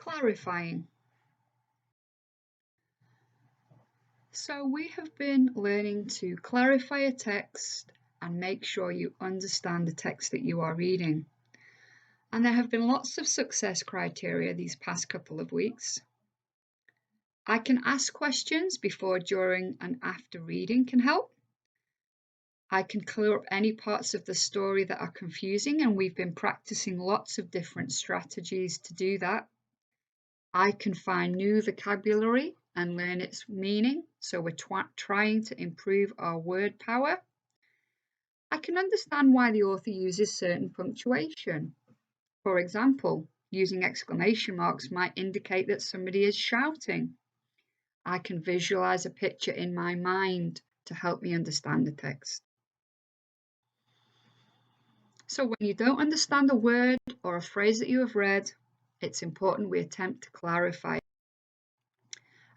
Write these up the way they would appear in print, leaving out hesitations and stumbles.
Clarifying. So we have been learning to clarify a text and make sure you understand the text that you are reading. And there have been lots of success criteria these past couple of weeks. I can ask questions before, during, and after reading can help. I can clear up any parts of the story that are confusing, and we've been practicing lots of different strategies to do that. I can find new vocabulary and learn its meaning, so we're trying to improve our word power. I can understand why the author uses certain punctuation. For example, using exclamation marks might indicate that somebody is shouting. I can visualize a picture in my mind to help me understand the text. So when you don't understand a word or a phrase that you have read, it's important we attempt to clarify.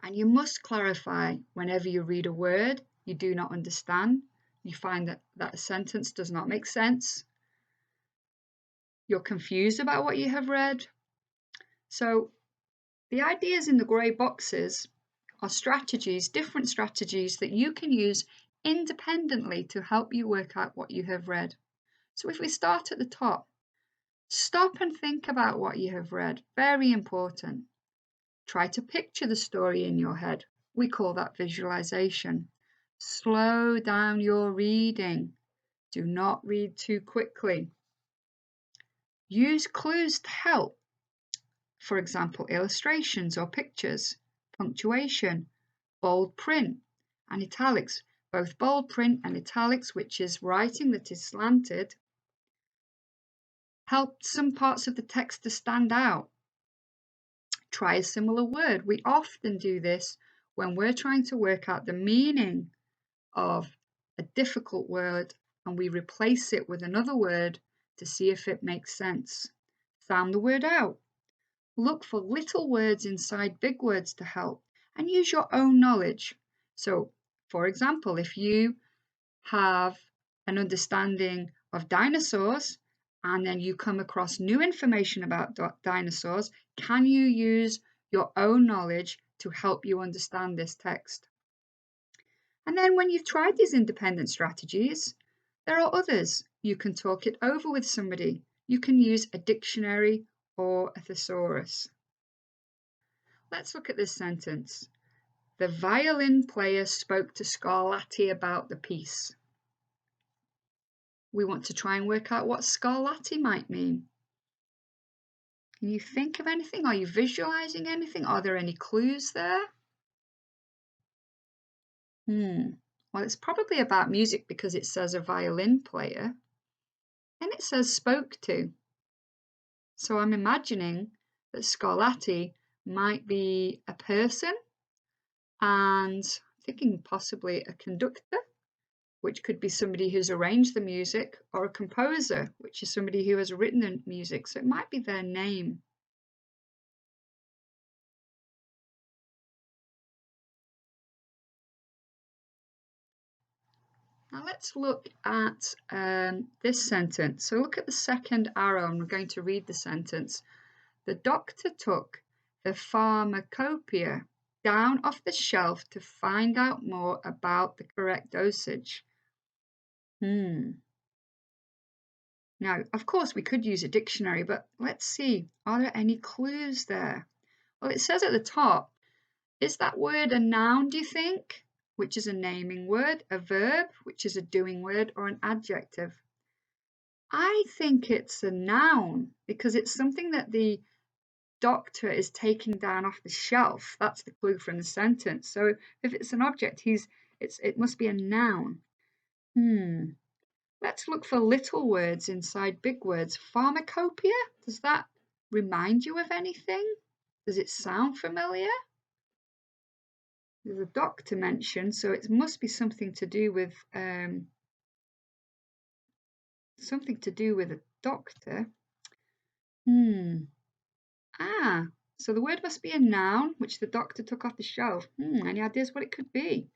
And you must clarify whenever you read a word you do not understand, you find that a sentence does not make sense, you're confused about what you have read. So the ideas in the grey boxes are strategies, different strategies that you can use independently to help you work out what you have read. So if we start at the top, stop and think about what you have read. Very important. Try to picture the story in your head. We call that visualization. Slow down your reading. Do not read too quickly. Use clues to help. For example, illustrations or pictures, punctuation, bold print and italics. Both bold print and italics, which is writing that is slanted, help some parts of the text to stand out. Try a similar word. We often do this when we're trying to work out the meaning of a difficult word and we replace it with another word to see if it makes sense. Sound the word out. Look for little words inside big words to help and use your own knowledge. So, for example, if you have an understanding of dinosaurs and then you come across new information about dinosaurs, can you use your own knowledge to help you understand this text? And then when you've tried these independent strategies, there are others. You can talk it over with somebody. You can use a dictionary or a thesaurus. Let's look at this sentence. The violin player spoke to Scarlatti about the piece. We want to try and work out what Scarlatti might mean. Can you think of anything? Are you visualizing anything? Are there any clues there? Well, it's probably about music because it says a violin player and it says spoke to. So I'm imagining that Scarlatti might be a person and thinking possibly a conductor, which could be somebody who's arranged the music, or a composer, which is somebody who has written the music. So it might be their name. Now let's look at this sentence. So look at the second arrow and we're going to read the sentence. The doctor took the pharmacopoeia down off the shelf to find out more about the correct dosage. Now, of course, we could use a dictionary, but let's see, are there any clues there? Well, it says at the top, is that word a noun, do you think? Which is a naming word, a verb, which is a doing word, or an adjective? I think it's a noun because it's something that the doctor is taking down off the shelf. That's the clue from the sentence. So if it's an object, it must be a noun. Let's look for little words inside big words. Pharmacopoeia, does that remind you of anything? Does it sound familiar? There's a doctor mentioned, so it must be something to do with a doctor. So the word must be a noun, which the doctor took off the shelf. Any ideas what it could be?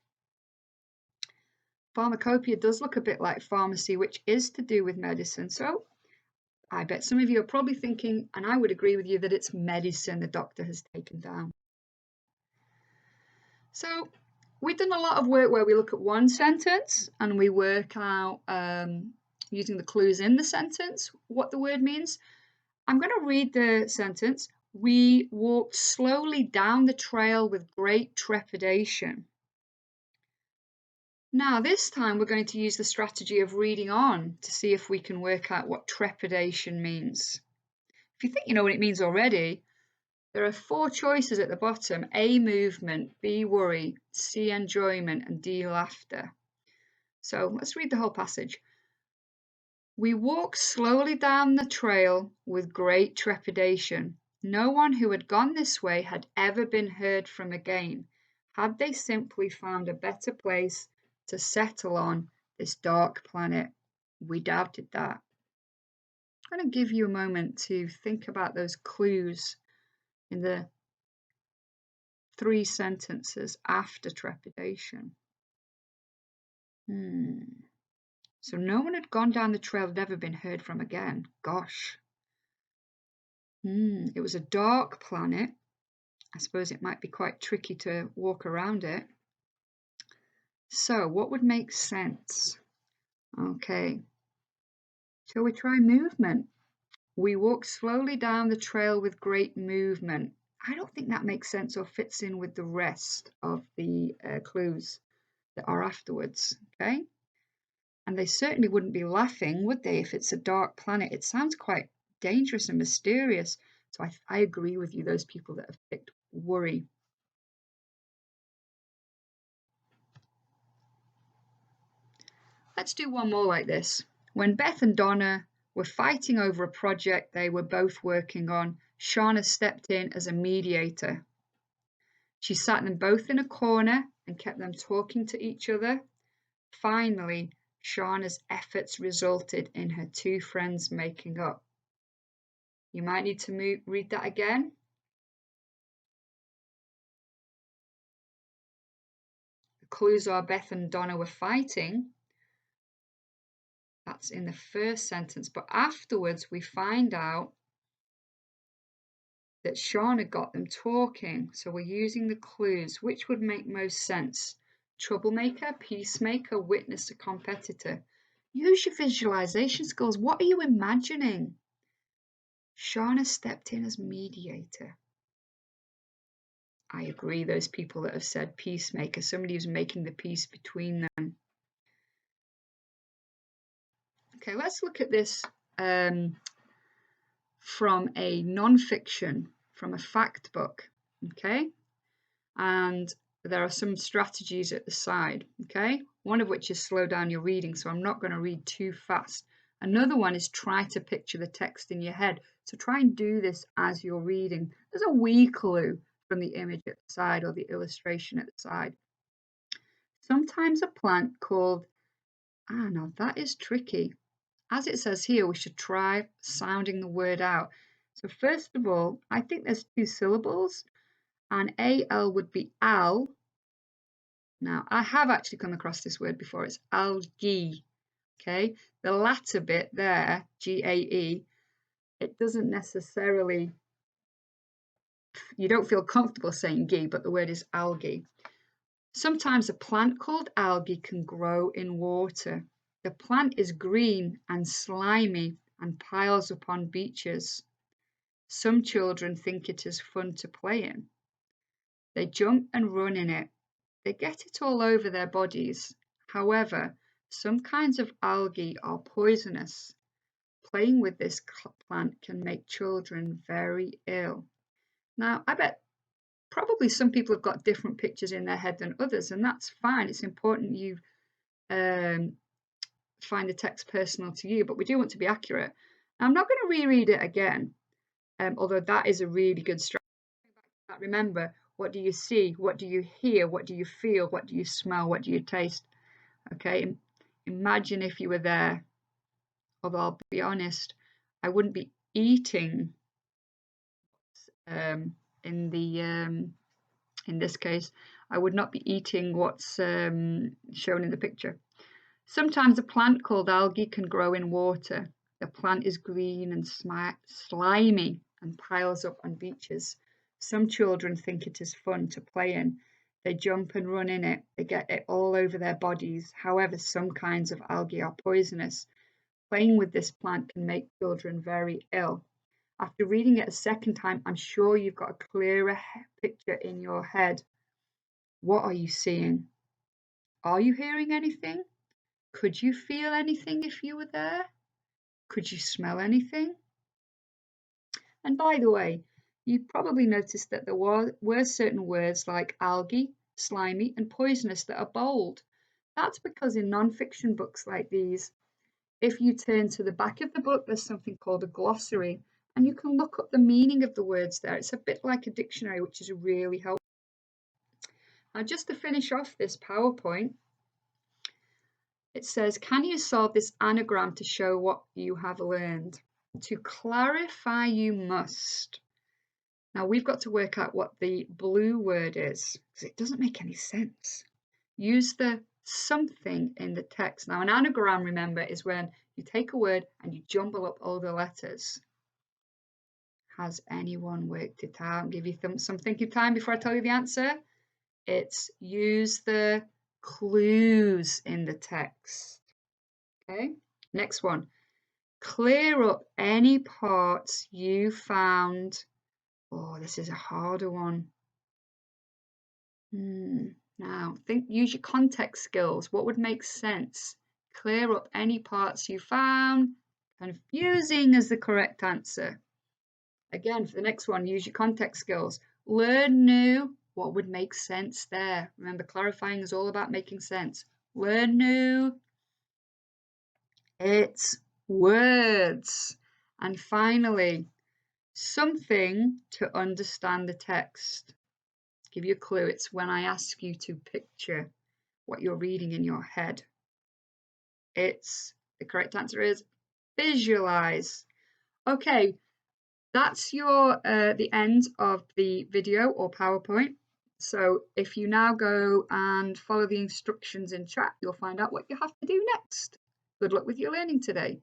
Pharmacopoeia does look a bit like pharmacy, which is to do with medicine. So I bet some of you are probably thinking, and I would agree with you, that it's medicine the doctor has taken down. So we've done a lot of work where we look at one sentence and we work out, using the clues in the sentence, what the word means. I'm going to read the sentence. We walked slowly down the trail with great trepidation. Now, this time we're going to use the strategy of reading on to see if we can work out what trepidation means. If you think you know what it means already, there are 4 choices at the bottom: A, movement, B, worry, C, enjoyment, and D, laughter. So let's read the whole passage. We walked slowly down the trail with great trepidation. No one who had gone this way had ever been heard from again. Had they simply found a better place to settle on this dark planet? We doubted that. I'm going to give you a moment to think about those clues in the 3 sentences after trepidation. So no one had gone down the trail, had never been heard from again. Gosh. It was a dark planet. I suppose it might be quite tricky to walk around it. So what would make sense? Okay. Shall we try movement? We walked slowly down the trail with great movement. I don't think that makes sense or fits in with the rest of the clues that are afterwards. Okay. And they certainly wouldn't be laughing, would they, if it's a dark planet? It sounds quite dangerous and mysterious. So I agree with you, those people that have picked worry. Let's do one more like this. When Beth and Donna were fighting over a project they were both working on, Shauna stepped in as a mediator. She sat them both in a corner and kept them talking to each other. Finally, Shauna's efforts resulted in her 2 friends making up. You might need to read that again. The clues are Beth and Donna were fighting. That's in the first sentence, but afterwards we find out that Shauna got them talking. So we're using the clues. Which would make most sense? Troublemaker, peacemaker, witness, a competitor. Use your visualization skills. What are you imagining? Shauna stepped in as mediator. I agree, those people that have said peacemaker, somebody who's making the peace between them. Okay, let's look at this from a non-fiction, from a fact book, okay? And there are some strategies at the side, okay? One of which is slow down your reading, so I'm not going to read too fast. Another one is try to picture the text in your head. So try and do this as you're reading. There's a wee clue from the image at the side or the illustration at the side. Sometimes a plant called, now that is tricky. As it says here, we should try sounding the word out. So first of all, I think there's 2 syllables, and AL would be al. Now, I have actually come across this word before. It's algae, okay? The latter bit there, G-A-E, it doesn't necessarily, you don't feel comfortable saying ghee, but the word is algae. Sometimes a plant called algae can grow in water. The plant is green and slimy and piles up on beaches. Some children think it is fun to play in. They jump and run in it. They get it all over their bodies. However, some kinds of algae are poisonous. Playing with this plant can make children very ill. Now, I bet probably some people have got different pictures in their head than others, and that's fine. It's important you find the text personal to you, but we do want to be accurate. Now, I'm not going to reread it again, although that is a really good strategy. Remember, what do you see? What do you hear? What do you feel? What do you smell? What do you taste? Okay, imagine if you were there. Although I'll be honest, I wouldn't be eating in this case, I would not be eating what's shown in the picture. Sometimes a plant called algae can grow in water. The plant is green and slimy and piles up on beaches. Some children think it is fun to play in. They jump and run in it. They get it all over their bodies. However, some kinds of algae are poisonous. Playing with this plant can make children very ill. After reading it a second time, I'm sure you've got a clearer picture in your head. What are you seeing? Are you hearing anything? Could you feel anything if you were there? Could you smell anything? And by the way, you probably noticed that there were certain words like algae, slimy, and poisonous that are bold. That's because in non-fiction books like these, if you turn to the back of the book, there's something called a glossary, and you can look up the meaning of the words there. It's a bit like a dictionary, which is really helpful. Now, just to finish off this PowerPoint, it says, can you solve this anagram to show what you have learned? To clarify, you must. Now, we've got to work out what the blue word is, because it doesn't make any sense. Use the something in the text. Now, an anagram, remember, is when you take a word and you jumble up all the letters. Has anyone worked it out? Give you some thinking time before I tell you the answer. It's use the clues in the text. Okay, next one. Clear up any parts you found. Oh, this is a harder one. Now, use your context skills. What would make sense? Clear up any parts you found confusing as the correct answer. Again, for the next one, use your context skills. Learn new. What would make sense there? Remember, clarifying is all about making sense. Learn new. It's words. And finally, something to understand the text. Give you a clue. It's when I ask you to picture what you're reading in your head. The correct answer is visualize. Okay, that's the end of the video or PowerPoint. So if you now go and follow the instructions in chat, you'll find out what you have to do next. Good luck with your learning today.